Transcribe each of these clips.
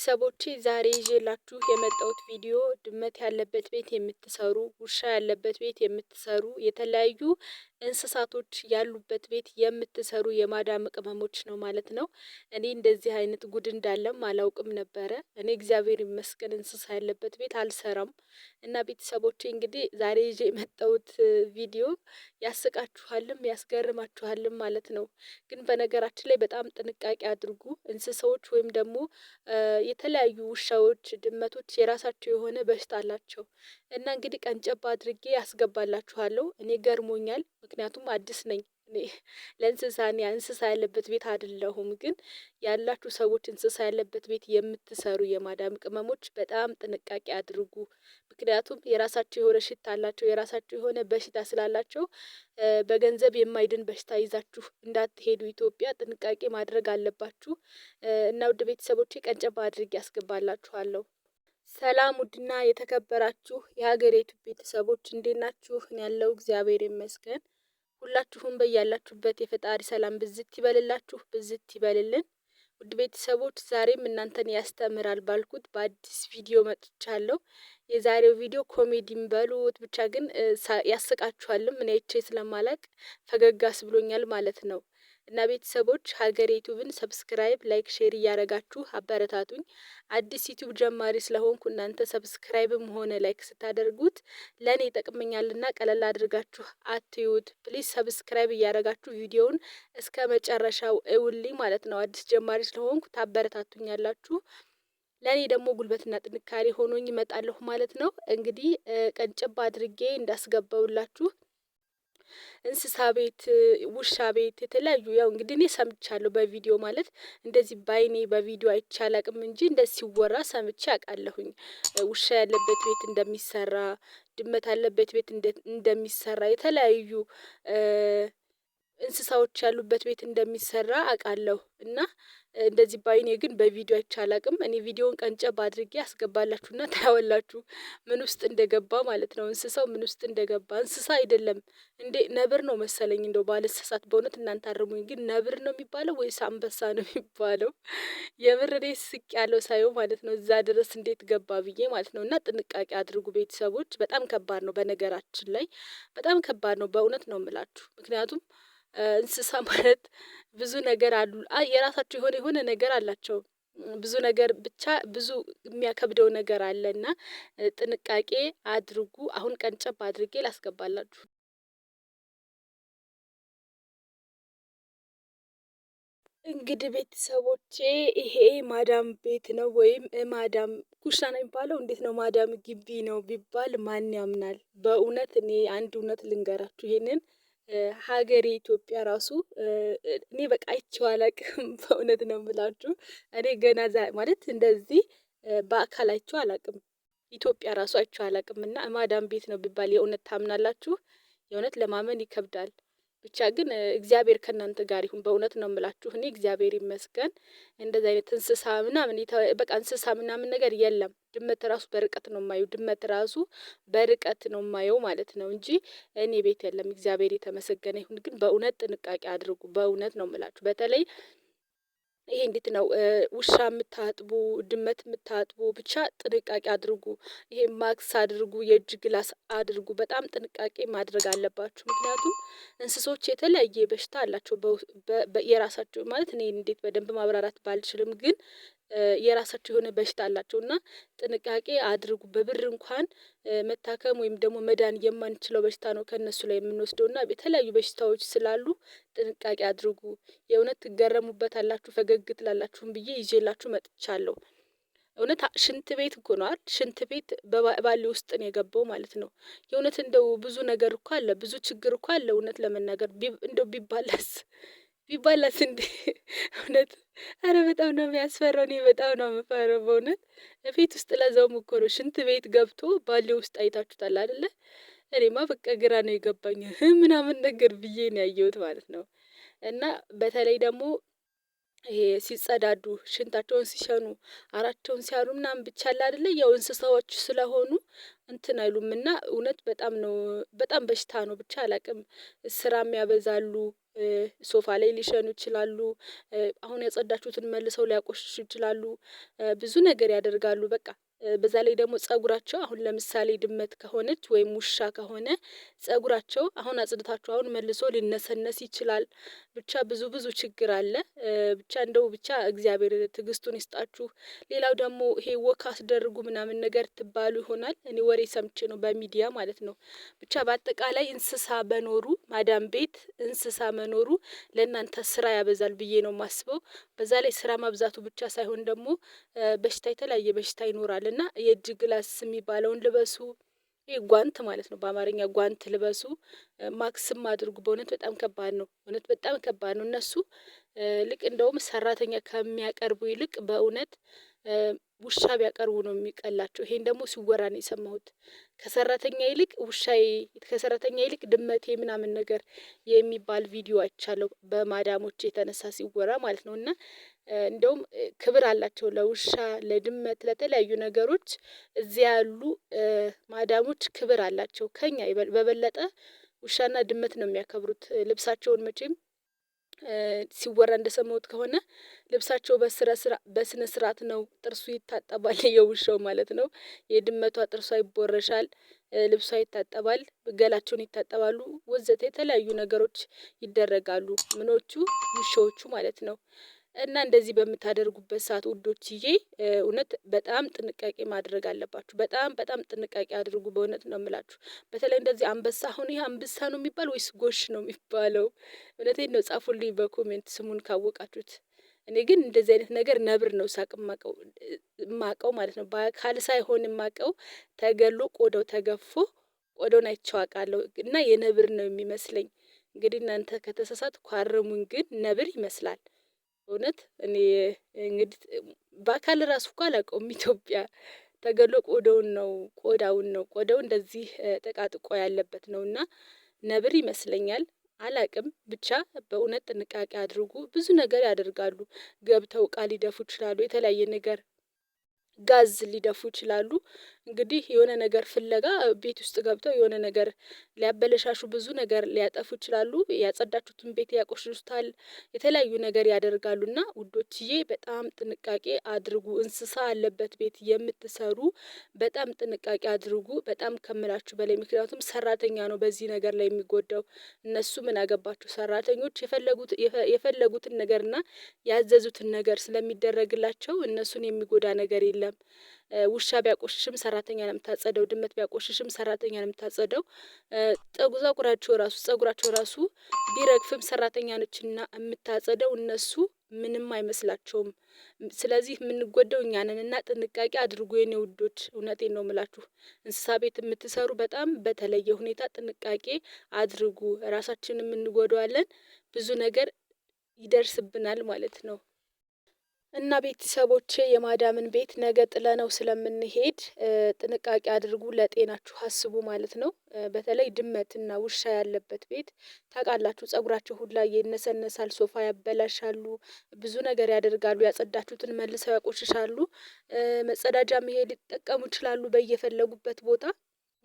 ቤተሰቦቼ ዛሬ ይዤላችሁ የመጣሁት ቪዲዮ ድመት ያለበት ቤት የምትሰሩ፣ ውሻ ያለበት ቤት የምትሰሩ፣ የተለያዩ እንስሳቶች ያሉበት ቤት የምትሰሩ የማዳም ቅመሞች ነው ማለት ነው። እኔ እንደዚህ አይነት ጉድ እንዳለም አላውቅም ነበረ። እኔ እግዚአብሔር ይመስገን እንስሳ ያለበት ቤት አልሰራም። እና ቤተሰቦቼ እንግዲህ ዛሬ ይዤ የመጣሁት ቪዲዮ ያስቃችኋልም ያስገርማችኋልም ማለት ነው። ግን በነገራችን ላይ በጣም ጥንቃቄ አድርጉ። እንስሳዎች ወይም ደግሞ የተለያዩ ውሻዎች፣ ድመቶች የራሳቸው የሆነ በሽታ አላቸው እና እንግዲህ ቀንጨብ አድርጌ ያስገባላችኋለሁ። እኔ ገርሞኛል፣ ምክንያቱም አዲስ ነኝ። እኔ እንስሳ ያለበት ቤት አይደለሁም። ግን ያላችሁ ሰዎች እንስሳ ያለበት ቤት የምትሰሩ የማዳም ቅመሞች በጣም ጥንቃቄ አድርጉ። ምክንያቱም የራሳቸው የሆነ ሽታ አላቸው፣ የራሳቸው የሆነ በሽታ ስላላቸው በገንዘብ የማይድን በሽታ ይዛችሁ እንዳትሄዱ ኢትዮጵያ ጥንቃቄ ማድረግ አለባችሁ። እና ውድ ቤተሰቦቼ ቀንጨባ አድርጌ ያስገባላችኋለሁ። ሰላም ውድና የተከበራችሁ የሀገሬቱ ቤተሰቦች እንዴት ናችሁ? ያለው እግዚአብሔር ይመስገን። ሁላችሁም በያላችሁበት የፈጣሪ ሰላም ብዝት ይበልላችሁ፣ ብዝት ይበልልን። ውድ ቤተሰቦች ዛሬም እናንተን ያስተምራል ባልኩት በአዲስ ቪዲዮ መጥቻለሁ። የዛሬው ቪዲዮ ኮሜዲም በሉት ብቻ ግን ያስቃችኋልም። እኔ አይቼ ስለማላቅ ፈገጋስ ብሎኛል ማለት ነው። እና ቤተሰቦች ሀገሬ ዩቲዩብን ሰብስክራይብ፣ ላይክ፣ ሼር እያረጋችሁ አበረታቱኝ። አዲስ ዩቲዩብ ጀማሪ ስለሆንኩ እናንተ ሰብስክራይብም ሆነ ላይክ ስታደርጉት ለኔ ይጠቅመኛልና ቀለል አድርጋችሁ አትዩት። ፕሊዝ ሰብስክራይብ እያረጋችሁ ቪዲዮውን እስከ መጨረሻው እውልኝ ማለት ነው። አዲስ ጀማሪ ስለሆንኩ ታበረታቱኛላችሁ። ለኔ ደግሞ ጉልበትና ጥንካሬ ሆኖኝ እመጣለሁ ማለት ነው። እንግዲህ ቀንጨባ አድርጌ እንዳስገባውላችሁ እንስሳ ቤት፣ ውሻ ቤት የተለያዩ ያው እንግዲህ እኔ ሰምቻለሁ በቪዲዮ ማለት እንደዚህ ባይኔ በቪዲዮ አይቼ አላቅም እንጂ እንደዚህ ሲወራ ሰምቼ አውቃለሁኝ። ውሻ ያለበት ቤት እንደሚሰራ፣ ድመት ያለበት ቤት እንደሚሰራ፣ የተለያዩ እንስሳዎች ያሉበት ቤት እንደሚሰራ አውቃለሁ። እና እንደዚህ ባይኔ ግን በቪዲዮ አይቼ አላቅም። እኔ ቪዲዮውን ቀንጨብ አድርጌ ያስገባላችሁና ታያዋላችሁ ምን ውስጥ እንደገባ ማለት ነው። እንስሳው ምን ውስጥ እንደገባ። እንስሳ አይደለም እንዴ ነብር ነው መሰለኝ። እንደው ባልሳሳት በእውነት እናንተ አርሙኝ። ግን ነብር ነው የሚባለው ወይስ አንበሳ ነው የሚባለው? የምር እኔ ስቅ ያለው ሳየው ማለት ነው እዛ ድረስ እንዴት ገባ ብዬ ማለት ነው። እና ጥንቃቄ አድርጉ ቤተሰቦች። በጣም ከባድ ነው፣ በነገራችን ላይ በጣም ከባድ ነው። በእውነት ነው የምላችሁ። ምክንያቱም እንስሳ ማለት ብዙ ነገር አሉ። የራሳቸው የሆነ ነገር አላቸው። ብዙ ነገር ብቻ ብዙ የሚያከብደው ነገር አለና ጥንቃቄ አድርጉ። አሁን ቀንጨብ አድርጌ ላስገባላችሁ። እንግዲህ ቤተሰቦቼ ይሄ ማዳም ቤት ነው ወይም ማዳም ኩሻ ነው የሚባለው። እንዴት ነው ማዳም ግቢ ነው ቢባል ማን ያምናል? በእውነት እኔ አንድ እውነት ልንገራችሁ። ይሄንን ሀገሬ ኢትዮጵያ ራሱ እኔ በቃ አይቼው አላቅም። በእውነት ነው የምላችሁ። እኔ ገና ማለት እንደዚህ በአካል አይቼው አላቅም። ኢትዮጵያ ራሱ አይቼው አላቅም። እና ማዳም ቤት ነው ቢባል የእውነት ታምናላችሁ? የእውነት ለማመን ይከብዳል። ብቻ ግን እግዚአብሔር ከእናንተ ጋር ይሁን። በእውነት ነው የምላችሁ። እኔ እግዚአብሔር ይመስገን እንደዚህ አይነት እንስሳ ምናምን በቃ እንስሳ ምናምን ነገር የለም። ድመት ራሱ በርቀት ነው የማየው። ድመት ራሱ በርቀት ነው የማየው ማለት ነው እንጂ እኔ ቤት የለም። እግዚአብሔር የተመሰገነ ይሁን። ግን በእውነት ጥንቃቄ አድርጉ። በእውነት ነው የምላችሁ። በተለይ ይሄ እንዴት ነው ውሻ የምታጥቡ፣ ድመት የምታጥቡ ብቻ ጥንቃቄ አድርጉ። ይሄ ማክስ አድርጉ፣ የእጅ ግላስ አድርጉ። በጣም ጥንቃቄ ማድረግ አለባችሁ። ምክንያቱም እንስሶች የተለያየ በሽታ አላቸው። የራሳቸው ማለት እኔ እንዴት በደንብ ማብራራት ባልችልም ግን የራሳቸው የሆነ በሽታ አላቸው እና ጥንቃቄ አድርጉ። በብር እንኳን መታከም ወይም ደግሞ መዳን የማንችለው በሽታ ነው ከእነሱ ላይ የምንወስደው እና የተለያዩ በሽታዎች ስላሉ ጥንቃቄ አድርጉ። የእውነት ትገረሙበታላችሁ፣ ፈገግ ትላላችሁም ብዬ ይዤላችሁ መጥቻለሁ። እውነት ሽንት ቤት እኮ ነው አይደል? ሽንት ቤት በባሊ ውስጥ ነው የገባው ማለት ነው። የእውነት እንደው ብዙ ነገር እኮ አለ፣ ብዙ ችግር እኮ አለ። እውነት ለመናገር እንደው ቢባላስ እንዴ! እውነት አረ በጣም ነው የሚያስፈራው። እኔ በጣም ነው የምፈራው በእውነት። ቤት ውስጥ ለዛውም እኮ ነው ሽንት ቤት ገብቶ ባሌ ውስጥ አይታችሁታል አይደለ? እኔማ በቃ ግራ ነው የገባኝ ምናምን ነገር ብዬ ነው ያየሁት ማለት ነው። እና በተለይ ደግሞ ይሄ ሲጸዳዱ ሽንታቸውን ሲሸኑ አራቸውን ሲያሉ ምናምን ብቻ አለ አይደለ? ያው እንስሳዎች ስለሆኑ እንትን አይሉምና እውነት በጣም ነው በጣም በሽታ ነው። ብቻ አላቅም። ስራም ያበዛሉ። ሶፋ ላይ ሊሸኑ ይችላሉ። አሁን ያጸዳችሁትን መልሰው ሊያቆሽሹ ይችላሉ። ብዙ ነገር ያደርጋሉ። በቃ በዛ ላይ ደግሞ ጸጉራቸው አሁን ለምሳሌ ድመት ከሆነች ወይም ውሻ ከሆነ ጸጉራቸው አሁን አጽድታችሁ አሁን መልሶ ሊነሰነስ ይችላል። ብቻ ብዙ ችግር አለ። ብቻ እንደው ብቻ እግዚአብሔር ትዕግስቱን ይስጣችሁ። ሌላው ደግሞ ይሄ ወክ አስደርጉ ምናምን ነገር ትባሉ ይሆናል። እኔ ወሬ ሰምቼ ነው በሚዲያ ማለት ነው። ብቻ በአጠቃላይ እንስሳ በኖሩ ማዳም ቤት እንስሳ መኖሩ ለእናንተ ስራ ያበዛል ብዬ ነው የማስበው። በዛ ላይ ስራ ማብዛቱ ብቻ ሳይሆን ደግሞ በሽታ የተለያየ በሽታ ይኖራል እና የእጅ ግላስ የሚባለውን ልበሱ። ይሄ ጓንት ማለት ነው በአማርኛ ጓንት ልበሱ። ማክስም አድርጉ። በእውነት በጣም ከባድ ነው። እውነት በጣም ከባድ ነው። እነሱ ልክ እንደውም ሰራተኛ ከሚያቀርቡ ይልቅ በእውነት ውሻ ቢያቀርቡ ነው የሚቀላቸው። ይሄን ደግሞ ሲወራ ነው የሰማሁት። ከሰራተኛ ይልቅ ውሻዬ ከሰራተኛ ይልቅ ድመቴ ምናምን ነገር የሚባል ቪዲዮ አይቻለሁ በማዳሞች የተነሳ ሲወራ ማለት ነው። እና እንደውም ክብር አላቸው ለውሻ ለድመት ለተለያዩ ነገሮች እዚያ ያሉ ማዳሞች ክብር አላቸው። ከኛ በበለጠ ውሻና ድመት ነው የሚያከብሩት። ልብሳቸውን መቼም ሲወራ እንደሰማሁት ከሆነ ልብሳቸው በስነ ስርዓት ነው። ጥርሱ ይታጠባል የውሻው ማለት ነው። የድመቷ ጥርሷ ይቦረሻል። ልብሷ ይታጠባል። ገላቸውን ይታጠባሉ ወዘተ የተለያዩ ነገሮች ይደረጋሉ። ምኖቹ ውሾቹ ማለት ነው። እና እንደዚህ በምታደርጉበት ሰዓት ውዶችዬ እውነት በጣም ጥንቃቄ ማድረግ አለባችሁ። በጣም ጥንቃቄ አድርጉ። በእውነት ነው የምላችሁ። በተለይ እንደዚህ አንበሳ አሁን ይሄ አንበሳ ነው የሚባል ወይስ ጎሽ ነው የሚባለው? እውነቴን ነው። ጻፉልኝ በኮሜንት ስሙን ካወቃችሁት። እኔ ግን እንደዚህ አይነት ነገር ነብር ነው ሳቅ ማቀው ማለት ነው። በአካል ሳይሆን ማቀው ተገሎ ቆዳው ተገፎ ቆዳውን አይቼው አውቃለሁ እና የነብር ነው የሚመስለኝ። እንግዲህ እናንተ ከተሳሳትኩ አርሙኝ፣ ግን ነብር ይመስላል። እውነት እኔ እንግዲህ በአካል ራሱ እኮ አላውቀውም። ኢትዮጵያ ተገሎ ቆዳው እንደዚህ ጠቃጥቆ ያለበት ነው እና ነብር ይመስለኛል። አላቅም ብቻ በእውነት ጥንቃቄ አድርጉ። ብዙ ነገር ያደርጋሉ። ገብተው እቃ ሊደፉ ይችላሉ። የተለያየ ነገር ጋዝ ሊደፉ ይችላሉ። እንግዲህ የሆነ ነገር ፍለጋ ቤት ውስጥ ገብተው የሆነ ነገር ሊያበለሻሹ ብዙ ነገር ሊያጠፉ ይችላሉ። ያጸዳችሁትን ቤት ያቆሽሹታል። የተለያዩ ነገር ያደርጋሉና ውዶችዬ በጣም ጥንቃቄ አድርጉ። እንስሳ አለበት ቤት የምትሰሩ በጣም ጥንቃቄ አድርጉ። በጣም ከምላችሁ በላይ ምክንያቱም ሰራተኛ ነው በዚህ ነገር ላይ የሚጎዳው። እነሱ ምን አገባቸው? ሰራተኞች የፈለጉትን ነገርና ያዘዙትን ነገር ስለሚደረግላቸው እነሱን የሚጎዳ ነገር የለም። ውሻ ቢያቆሽሽም ሰራተኛ ነው የምታጸደው። ድመት ቢያቆሽሽም ሰራተኛ ነው የምታጸደው። ጸጉራቸው ራሱ ቢረግፍም ሰራተኛ ነችና የምታጸደው። እነሱ ምንም አይመስላቸውም። ስለዚህ የምንጎዳው እኛ ነን እና ጥንቃቄ አድርጉ የኔ ውዶች። እውነቴን ነው የምላችሁ። እንስሳ ቤት የምትሰሩ በጣም በተለየ ሁኔታ ጥንቃቄ አድርጉ። ራሳችንን እንጎዳዋለን። ብዙ ነገር ይደርስብናል ማለት ነው። እና ቤተሰቦቼ የማዳምን ቤት ነገ ጥለነው ስለምንሄድ ጥንቃቄ አድርጉ። ለጤናችሁ አስቡ ማለት ነው። በተለይ ድመትና ውሻ ያለበት ቤት ታውቃላችሁ፣ ጸጉራቸው ሁላ ይነሰነሳል፣ ሶፋ ያበላሻሉ፣ ብዙ ነገር ያደርጋሉ። ያጸዳችሁትን መልሰው ያቆሽሻሉ። መጸዳጃ መሄድ ሊጠቀሙ ይችላሉ በየፈለጉበት ቦታ።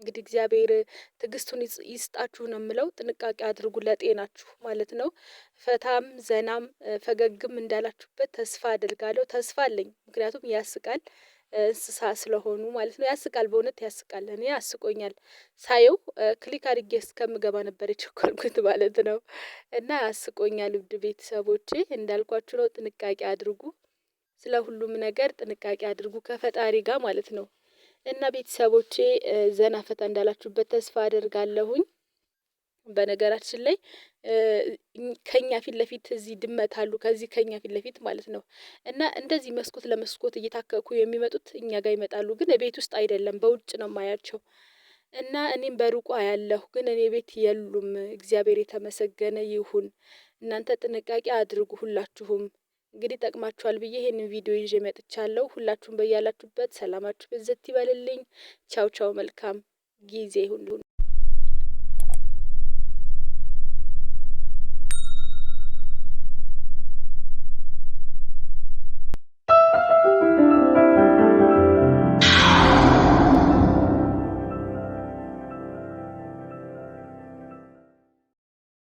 እንግዲህ እግዚአብሔር ትዕግስቱን ይስጣችሁ ነው የምለው። ጥንቃቄ አድርጉ ለጤናችሁ ማለት ነው። ፈታም ዘናም ፈገግም እንዳላችሁበት ተስፋ አደርጋለሁ። ተስፋ አለኝ። ምክንያቱም ያስቃል። እንስሳ ስለሆኑ ማለት ነው። ያስቃል፣ በእውነት ያስቃል። እኔ አስቆኛል ሳየው። ክሊክ አድርጌ እስከምገባ ነበር የቸኮልኩት ማለት ነው። እና አስቆኛል። ውድ ቤተሰቦቼ እንዳልኳችሁ ነው። ጥንቃቄ አድርጉ። ስለ ሁሉም ነገር ጥንቃቄ አድርጉ ከፈጣሪ ጋር ማለት ነው። እና ቤተሰቦቼ ዘና ፈታ እንዳላችሁበት ተስፋ አደርጋለሁኝ። በነገራችን ላይ ከኛ ፊት ለፊት እዚህ ድመት አሉ። ከኛ ፊት ለፊት ማለት ነው። እና እንደዚህ መስኮት ለመስኮት እየታከኩ የሚመጡት እኛ ጋር ይመጣሉ። ግን ቤት ውስጥ አይደለም፣ በውጭ ነው የማያቸው። እና እኔም በሩቁ አያለሁ፣ ግን እኔ ቤት የሉም። እግዚአብሔር የተመሰገነ ይሁን። እናንተ ጥንቃቄ አድርጉ ሁላችሁም። እንግዲህ ጠቅማችኋል ብዬ ይሄንን ቪዲዮ ይዤ መጥቻለሁ። ሁላችሁም በያላችሁበት ሰላማችሁ በዘት ይበልልኝ። ቻው ቻው። መልካም ጊዜ ሁሉ